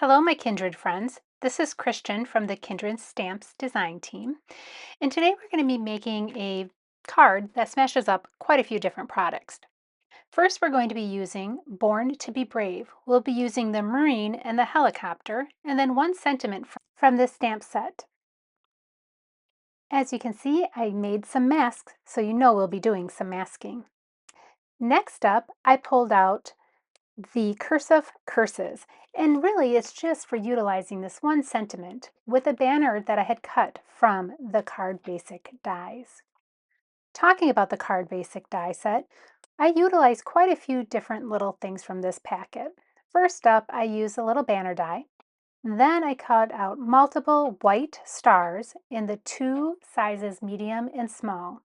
Hello, my Kindred friends. This is Christian from the Kindred Stamps design team. And today we're going to be making a card that smashes up quite a few different products. First, we're going to be using Born to be Brave. We'll be using the Marine and the helicopter, and then one sentiment from this stamp set. As you can see, I made some masks, so you know we'll be doing some masking. Next up, I pulled out the cursive curses. And really, it's just for utilizing this one sentiment with a banner that I had cut from the Card Basic dies. Talking about the Card Basic die set, I utilized quite a few different little things from this packet. First up, I used a little banner die. Then I cut out multiple white stars in the two sizes medium and small.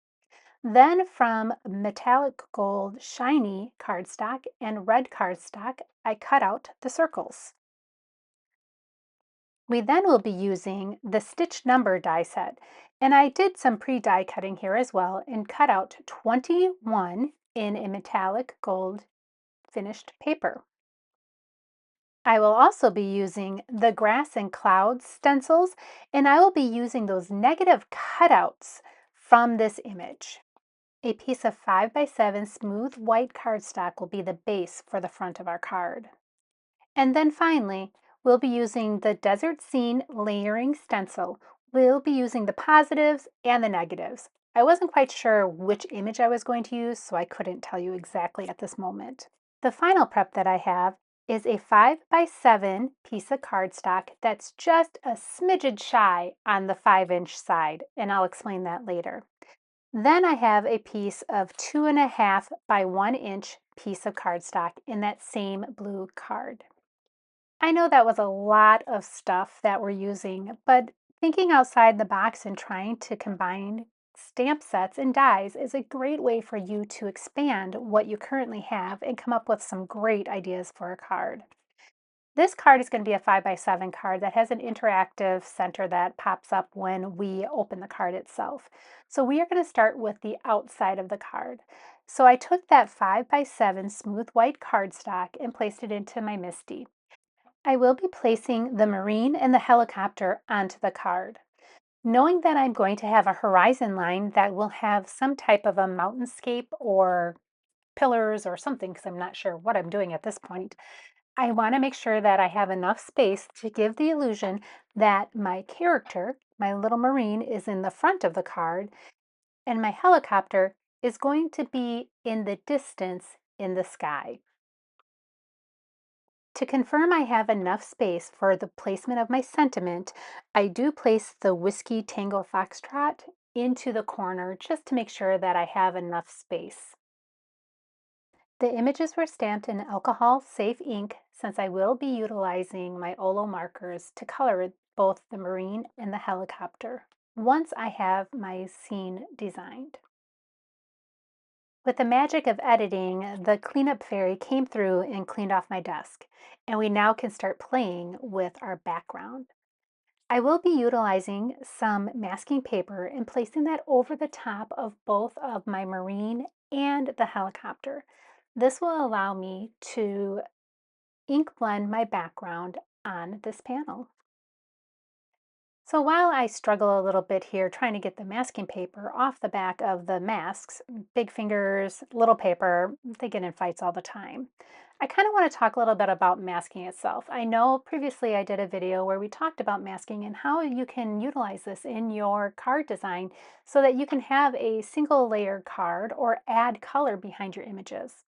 Then from metallic gold shiny cardstock and red cardstock, I cut out the circles. We then will be using the stitch number die set. And I did some pre-die cutting here as well and cut out 21 in a metallic gold finished paper. I will also be using the grass and clouds stencils, and I will be using those negative cutouts from this image. A piece of 5x7 smooth white cardstock will be the base for the front of our card. And then finally, we'll be using the Desert Scene Layering Stencil. We'll be using the positives and the negatives. I wasn't quite sure which image I was going to use, so I couldn't tell you exactly at this moment. The final prep that I have is a 5x7 piece of cardstock that's just a smidgen shy on the 5-inch side, and I'll explain that later. Then I have a piece of 2.5 by 1-inch piece of cardstock in that same blue card. I know that was a lot of stuff that we're using, but thinking outside the box and trying to combine stamp sets and dies is a great way for you to expand what you currently have and come up with some great ideas for a card. This card is going to be a 5x7 card that has an interactive center that pops up when we open the card itself. So we are going to start with the outside of the card. So I took that 5x7 smooth white cardstock and placed it into my MISTI. I will be placing the Marine and the helicopter onto the card. Knowing that I'm going to have a horizon line that will have some type of a mountainscape or pillars or something, because I'm not sure what I'm doing at this point, I want to make sure that I have enough space to give the illusion that my character, my little Marine, is in the front of the card and my helicopter is going to be in the distance in the sky. To confirm I have enough space for the placement of my sentiment, I do place the Whiskey Tango Foxtrot into the corner just to make sure that I have enough space. The images were stamped in alcohol-safe ink since I will be utilizing my Olo markers to color both the Marine and the helicopter once I have my scene designed. With the magic of editing, the cleanup fairy came through and cleaned off my desk, and we now can start playing with our background. I will be utilizing some masking paper and placing that over the top of both of my Marine and the helicopter. This will allow me to ink blend my background on this panel. So while I struggle a little bit here trying to get the masking paper off the back of the masks, big fingers, little paper, they get in fights all the time. I kind of want to talk a little bit about masking itself. I know previously I did a video where we talked about masking and how you can utilize this in your card design so that you can have a single layer card or add color behind your images.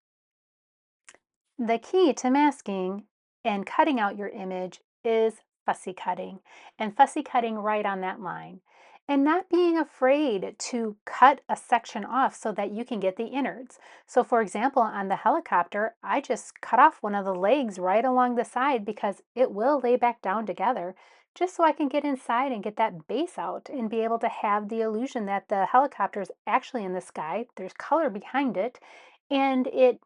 The key to masking and cutting out your image is fussy cutting, and fussy cutting right on that line. And not being afraid to cut a section off so that you can get the innards. So for example, on the helicopter, I just cut off one of the legs right along the side because it will lay back down together, just so I can get inside and get that base out and be able to have the illusion that the helicopter is actually in the sky. There's color behind it, and it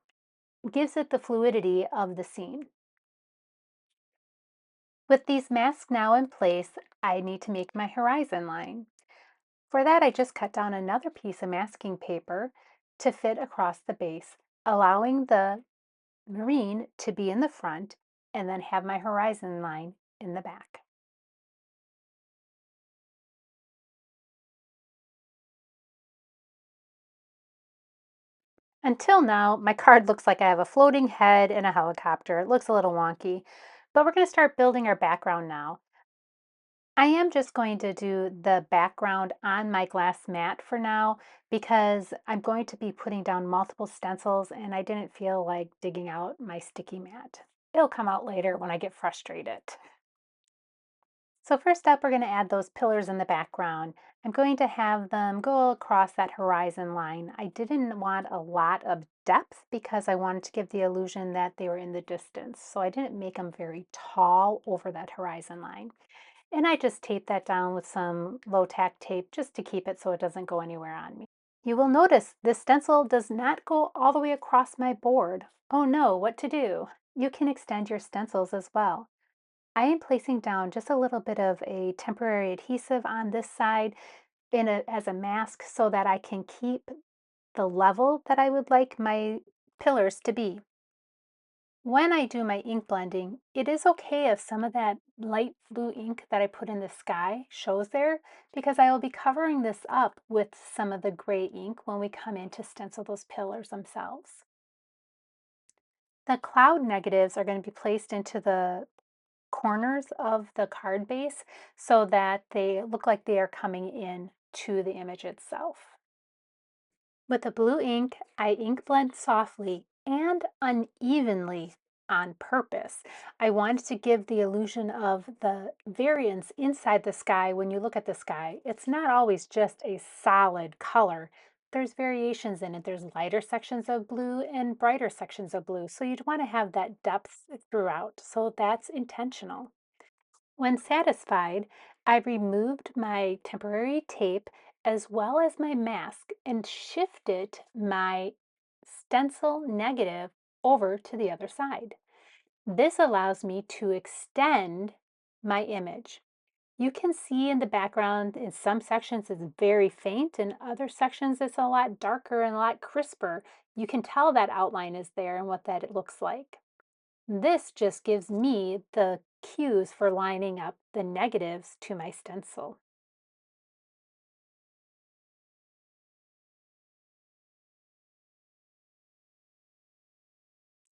gives it the fluidity of the scene. With these masks now in place, I need to make my horizon line. For that, I just cut down another piece of masking paper to fit across the base, allowing the Marine to be in the front and then have my horizon line in the back. Until now, my card looks like I have a floating head and a helicopter. It looks a little wonky, but we're going to start building our background now. I am just going to do the background on my glass mat for now because I'm going to be putting down multiple stencils and I didn't feel like digging out my sticky mat. It'll come out later when I get frustrated. So first up, we're going to add those pillars in the background. I'm going to have them go across that horizon line. I didn't want a lot of depth because I wanted to give the illusion that they were in the distance. So I didn't make them very tall over that horizon line. And I just tape that down with some low tack tape just to keep it so it doesn't go anywhere on me. You will notice this stencil does not go all the way across my board. Oh no, what to do? You can extend your stencils as well. I am placing down just a little bit of a temporary adhesive on this side as a mask so that I can keep the level that I would like my pillars to be. When I do my ink blending, it is okay if some of that light blue ink that I put in the sky shows there because I will be covering this up with some of the gray ink when we come in to stencil those pillars themselves. The cloud negatives are going to be placed into the corners of the card base so that they look like they are coming in to the image itself. With the blue ink, I ink blend softly and unevenly on purpose. I wanted to give the illusion of the variance inside the sky when you look at the sky. It's not always just a solid color. There's variations in it. There's lighter sections of blue and brighter sections of blue. So you'd want to have that depth throughout. So that's intentional. When satisfied, I removed my temporary tape as well as my mask and shifted my stencil negative over to the other side. This allows me to extend my image. You can see in the background in some sections it's very faint, in other sections it's a lot darker and a lot crisper. You can tell that outline is there and what that it looks like. This just gives me the cues for lining up the negatives to my stencil.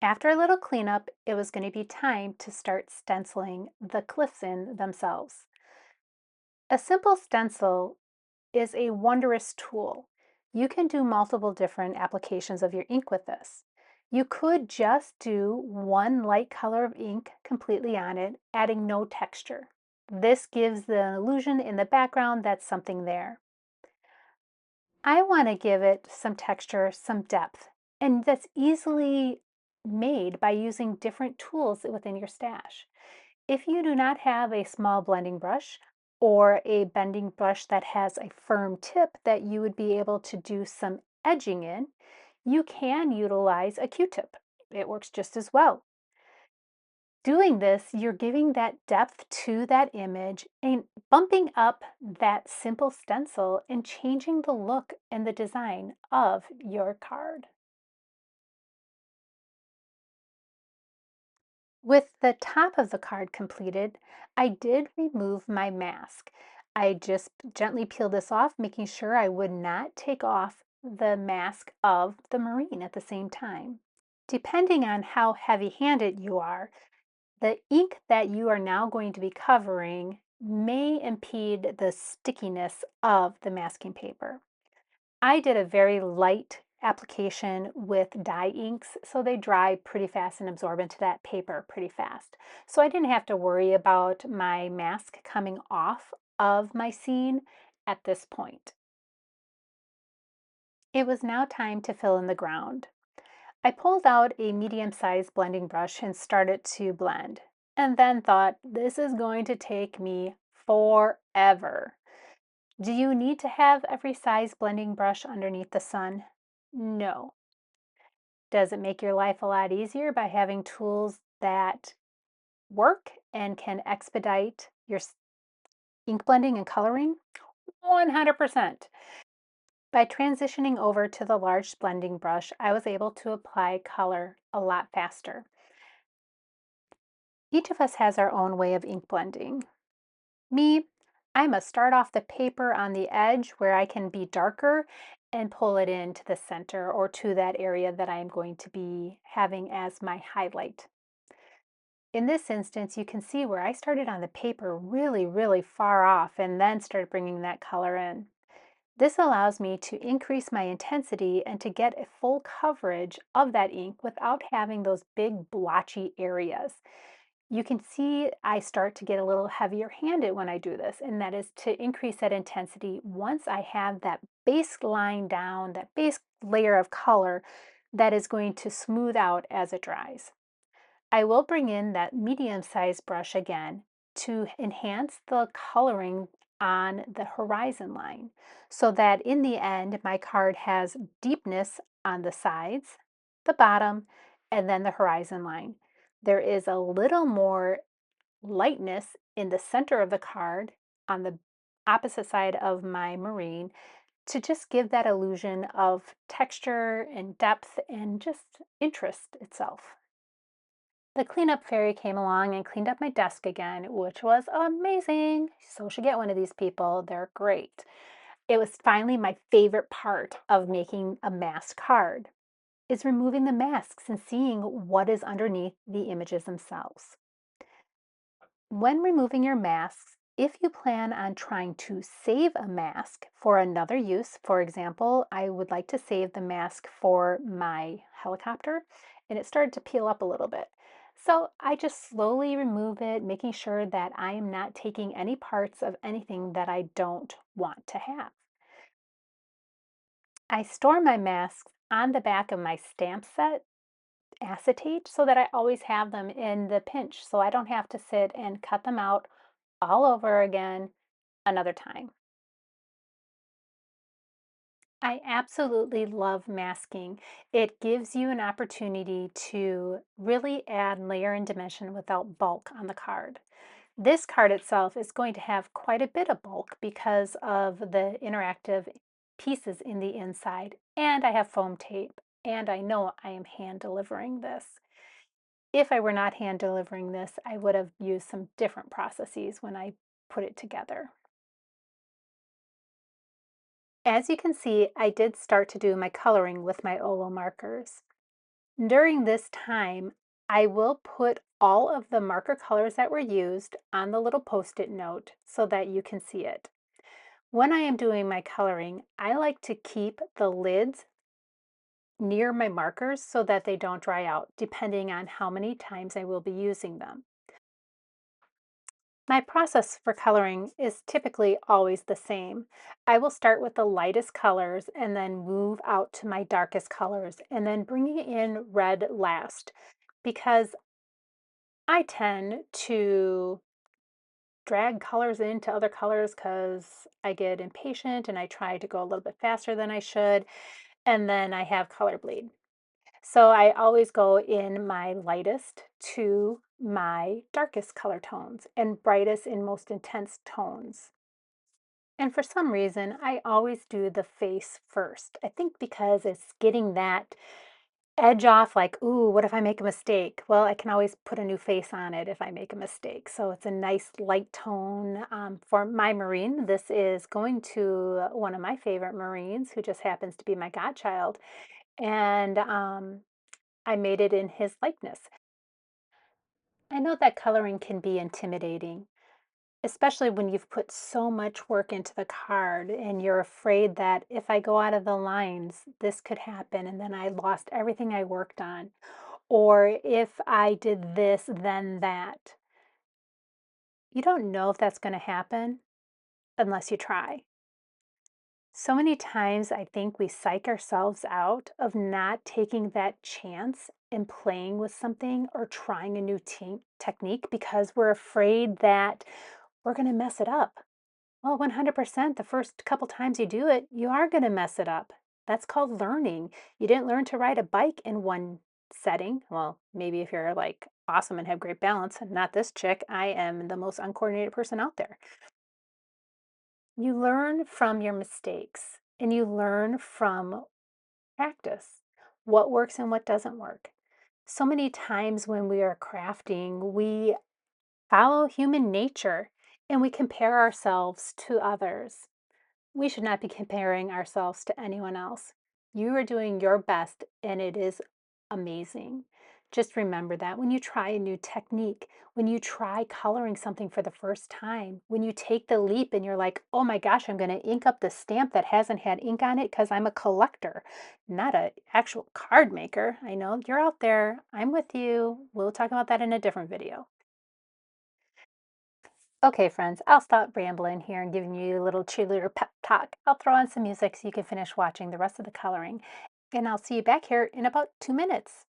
After a little cleanup, it was going to be time to start stenciling the cliffs in themselves. A simple stencil is a wondrous tool. You can do multiple different applications of your ink with this. You could just do one light color of ink completely on it, adding no texture. This gives the illusion in the background that something there. I want to give it some texture, some depth, and that's easily made by using different tools within your stash. If you do not have a small blending brush or a bending brush that has a firm tip that you would be able to do some edging in, you can utilize a Q-tip. It works just as well. Doing this, you're giving that depth to that image and bumping up that simple stencil and changing the look and the design of your card. With the top of the card completed, I did remove my mask. I just gently peeled this off, making sure I would not take off the mask of the marine at the same time. Depending on how heavy-handed you are, the ink that you are now going to be covering may impede the stickiness of the masking paper. I did a very light application with dye inks, so they dry pretty fast and absorb into that paper pretty fast. So I didn't have to worry about my mask coming off of my scene at this point. It was now time to fill in the ground. I pulled out a medium-sized blending brush and started to blend, and then thought, this is going to take me forever. Do you need to have every size blending brush underneath the sun? No. Does it make your life a lot easier by having tools that work and can expedite your ink blending and coloring? 100%. By transitioning over to the large blending brush, I was able to apply color a lot faster. Each of us has our own way of ink blending. Me, I must start off the paper on the edge where I can be darker and pull it into the center or to that area that I am going to be having as my highlight. In this instance, you can see where I started on the paper really, really far off and then started bringing that color in. This allows me to increase my intensity and to get a full coverage of that ink without having those big blotchy areas. You can see I start to get a little heavier handed when I do this, and that is to increase that intensity once I have that base line down, that base layer of color that is going to smooth out as it dries. I will bring in that medium-sized brush again to enhance the coloring on the horizon line so that in the end my card has deepness on the sides, the bottom, and then the horizon line. There is a little more lightness in the center of the card on the opposite side of my marine to just give that illusion of texture and depth and just interest itself. The cleanup fairy came along and cleaned up my desk again, which was amazing. So should get one of these people. They're great. It was finally my favorite part of making a mask card is removing the masks and seeing what is underneath the images themselves. When removing your masks, if you plan on trying to save a mask for another use, for example, I would like to save the mask for my helicopter, and it started to peel up a little bit. So I just slowly remove it, making sure that I am not taking any parts of anything that I don't want to have. I store my masks on the back of my stamp set acetate so that I always have them in the pinch so I don't have to sit and cut them out all over again another time. I absolutely love masking. It gives you an opportunity to really add layer and dimension without bulk on the card. This card itself is going to have quite a bit of bulk because of the interactive pieces in the inside, and I have foam tape, and I know I am hand delivering this. If I were not hand delivering this, I would have used some different processes when I put it together. As you can see, I did start to do my coloring with my Olo markers. During this time, I will put all of the marker colors that were used on the little post-it note so that you can see it. When I am doing my coloring, I like to keep the lids near my markers so that they don't dry out, depending on how many times I will be using them. My process for coloring is typically always the same. I will start with the lightest colors and then move out to my darkest colors and then bringing in red last because I tend to drag colors into other colors because I get impatient and I try to go a little bit faster than I should, and then I have color bleed. So I always go in my lightest to my darkest color tones and brightest and most intense tones. And for some reason, I always do the face first. I think because it's getting that edge off, like, ooh, what if I make a mistake? Well, I can always put a new face on it if I make a mistake. So it's a nice light tone for my Marine. This is going to one of my favorite Marines who just happens to be my godchild. And I made it in his likeness. I know that coloring can be intimidating, especially when you've put so much work into the card and you're afraid that if I go out of the lines, this could happen and then I lost everything I worked on. Or if I did this, then that. You don't know if that's going to happen unless you try. So many times I think we psych ourselves out of not taking that chance and playing with something or trying a new technique because we're afraid that we're going to mess it up. Well, 100%, the first couple times you do it, you are going to mess it up. That's called learning. You didn't learn to ride a bike in one setting. Well, maybe if you're like awesome and have great balance, not this chick. I am the most uncoordinated person out there. You learn from your mistakes and you learn from practice what works and what doesn't work. So many times when we are crafting, we follow human nature and we compare ourselves to others. We should not be comparing ourselves to anyone else. You are doing your best and it is amazing. Just remember that when you try a new technique, when you try coloring something for the first time, when you take the leap and you're like, oh my gosh, I'm going to ink up the stamp that hasn't had ink on it because I'm a collector, not an actual card maker. I know you're out there. I'm with you. We'll talk about that in a different video. Okay, friends, I'll stop rambling here and giving you a little cheerleader pep talk. I'll throw on some music so you can finish watching the rest of the coloring. And I'll see you back here in about 2 minutes.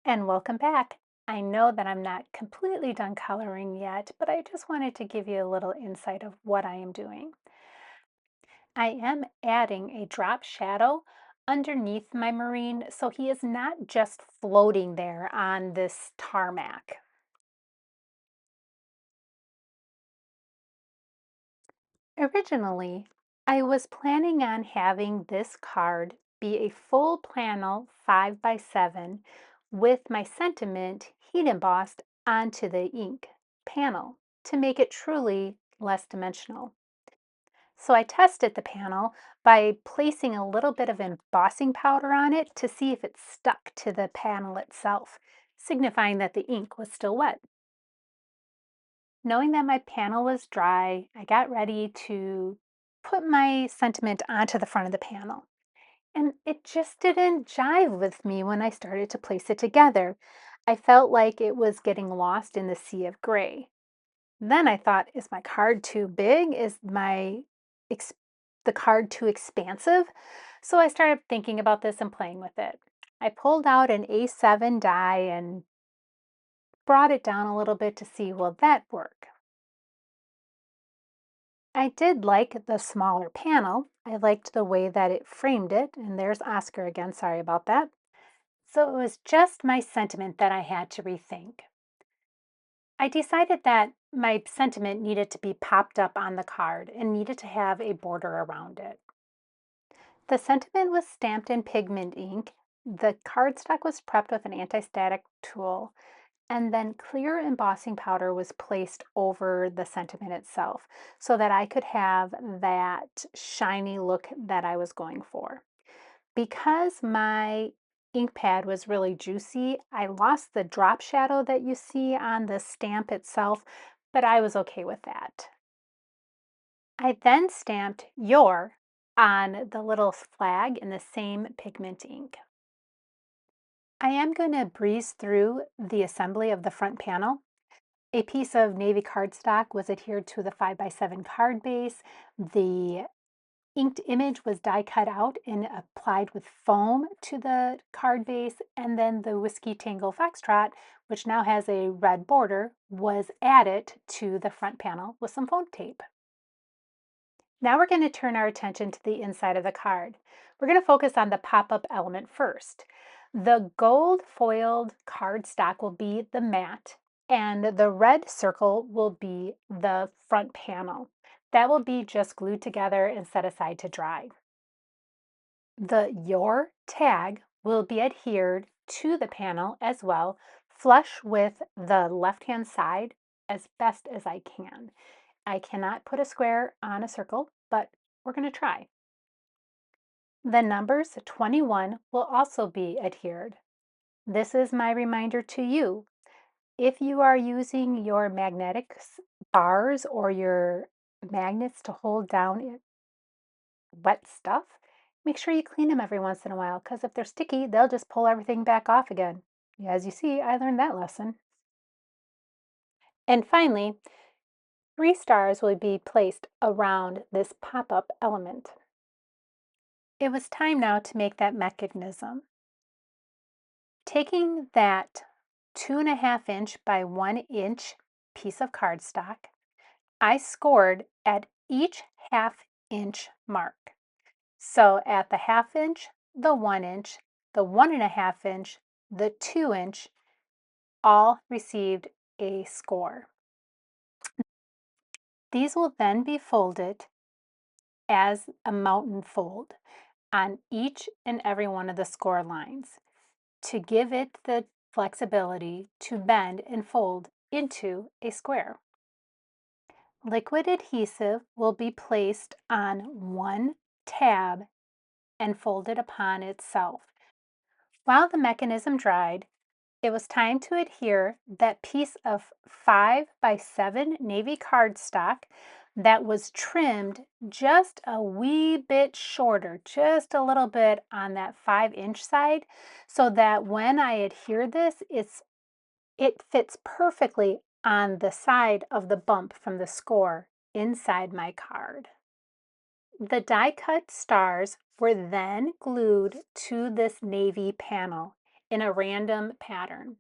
And welcome back. I know that I'm not completely done coloring yet, but I just wanted to give you a little insight of what I am doing. I am adding a drop shadow underneath my marine so he is not just floating there on this tarmac. Originally, I was planning on having this card be a full panel 5x7 with my sentiment heat embossed onto the ink panel to make it truly less dimensional. So I tested the panel by placing a little bit of embossing powder on it to see if it stuck to the panel itself, signifying that the ink was still wet. Knowing that my panel was dry, I got ready to put my sentiment onto the front of the panel. And it just didn't jive with me when I started to place it together. I felt like it was getting lost in the sea of gray. Then I thought, is my card too big? Is ex- the card too expansive? So I started thinking about this and playing with it. I pulled out an A7 die and brought it down a little bit to see, will that work? I did like the smaller panel. I liked the way that it framed it. And there's Oscar again. Sorry about that. So it was just my sentiment that I had to rethink. I decided that my sentiment needed to be popped up on the card and needed to have a border around it. The sentiment was stamped in pigment ink. The cardstock was prepped with an anti-static tool, and then clear embossing powder was placed over the sentiment itself so that I could have that shiny look that I was going for. Because my ink pad was really juicy, I lost the drop shadow that you see on the stamp itself, but I was okay with that. I then stamped your on the little flag in the same pigment ink. I am going to breeze through the assembly of the front panel. A piece of navy cardstock was adhered to the 5x7 card base. The inked image was die cut out and applied with foam to the card base, and then the Whiskey Tango Foxtrot, which now has a red border, was added to the front panel with some foam tape. Now we're going to turn our attention to the inside of the card. We're going to focus on the pop-up element first. The gold foiled cardstock will be the mat, and the red circle will be the front panel. That will be just glued together and set aside to dry. The Your tag will be adhered to the panel as well, flush with the left-hand side as best as I can. I cannot put a square on a circle, but we're going to try. The numbers 21 will also be adhered. This is my reminder to you. If you are using your magnetic bars or your magnets to hold down wet stuff, make sure you clean them every once in a while because if they're sticky, they'll just pull everything back off again. As you see, I learned that lesson. And finally, 3 stars will be placed around this pop-up element. It was time now to make that mechanism. Taking that 2.5 inch by 1 inch piece of cardstock, I scored at each 1/2 inch mark. So at the 1/2 inch, the 1 inch, the 1.5 inch, the 2 inch, all received a score. These will then be folded as a mountain fold on each and every one of the score lines to give it the flexibility to bend and fold into a square. Liquid adhesive will be placed on one tab and folded upon itself. While the mechanism dried, it was time to adhere that piece of 5x7 navy cardstock that was trimmed just a wee bit shorter, just a little bit on that 5 inch side, so that when I adhere this, it fits perfectly on the side of the bump from the score inside my card. The die cut stars were then glued to this navy panel in a random pattern.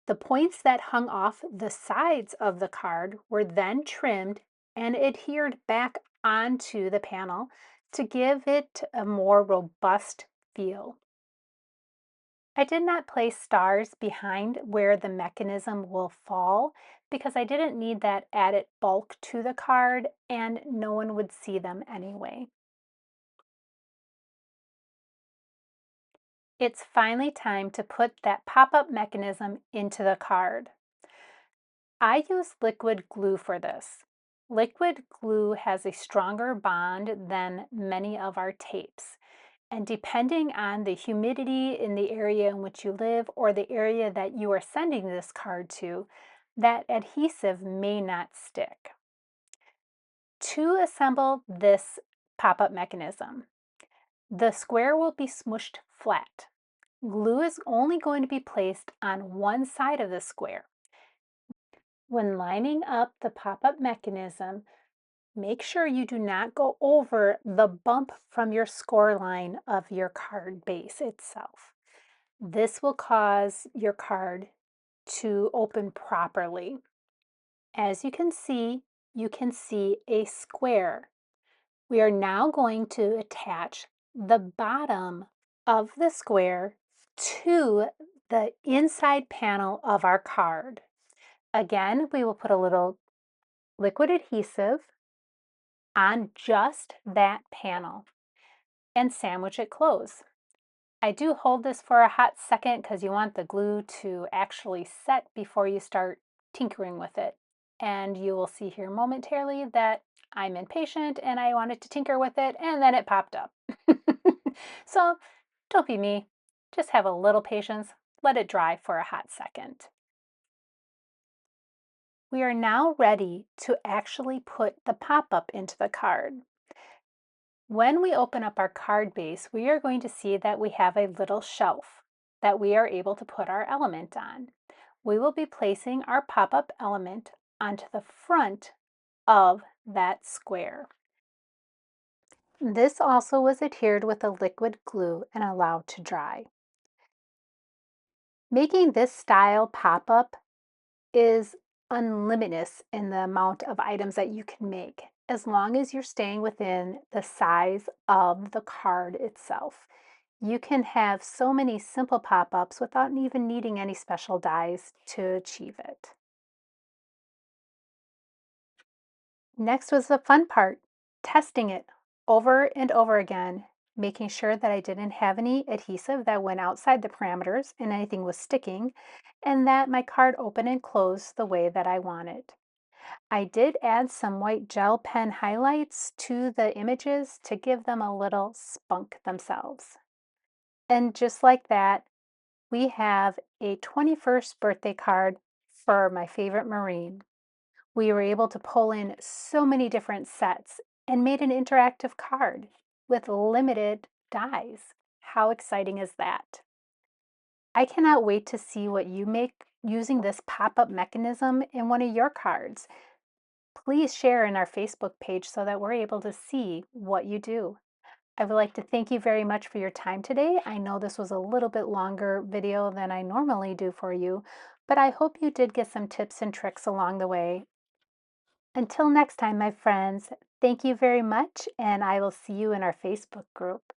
The points that hung off the sides of the card were then trimmed and adhered back onto the panel to give it a more robust feel. I did not place stars behind where the mechanism will fall because I didn't need that added bulk to the card and no one would see them anyway. It's finally time to put that pop-up mechanism into the card. I use liquid glue for this. Liquid glue has a stronger bond than many of our tapes. And depending on the humidity in the area in which you live or the area that you are sending this card to, that adhesive may not stick. To assemble this pop-up mechanism, the square will be smushed flat. Glue is only going to be placed on one side of the square. When lining up the pop-up mechanism, make sure you do not go over the bump from your score line of your card base itself. This will cause your card to open properly. As you can see a square. We are now going to attach the bottom of the square to the inside panel of our card. Again, we will put a little liquid adhesive on just that panel and sandwich it close. I do hold this for a hot second because you want the glue to actually set before you start tinkering with it. And you will see here momentarily that I'm impatient and I wanted to tinker with it and then it popped up. So don't be me, just have a little patience, let it dry for a hot second. We are now ready to actually put the pop-up into the card. When we open up our card base, we are going to see that we have a little shelf that we are able to put our element on. We will be placing our pop-up element onto the front of that square. This also was adhered with a liquid glue and allowed to dry. Making this style pop-up is unlimited in the amount of items that you can make, as long as you're staying within the size of the card itself. You can have so many simple pop-ups without even needing any special dies to achieve it. Next was the fun part, testing it over and over again, making sure that I didn't have any adhesive that went outside the parameters and anything was sticking, and that my card opened and closed the way that I wanted. I did add some white gel pen highlights to the images to give them a little spunk themselves. And just like that, we have a 21st birthday card for my favorite Marine. We were able to pull in so many different sets and made an interactive card with limited dies. How exciting is that? I cannot wait to see what you make using this pop-up mechanism in one of your cards. Please share in our Facebook page so that we're able to see what you do. I would like to thank you very much for your time today. I know this was a little bit longer video than I normally do for you, but I hope you did get some tips and tricks along the way. Until next time, my friends, thank you very much, and I will see you in our Facebook group.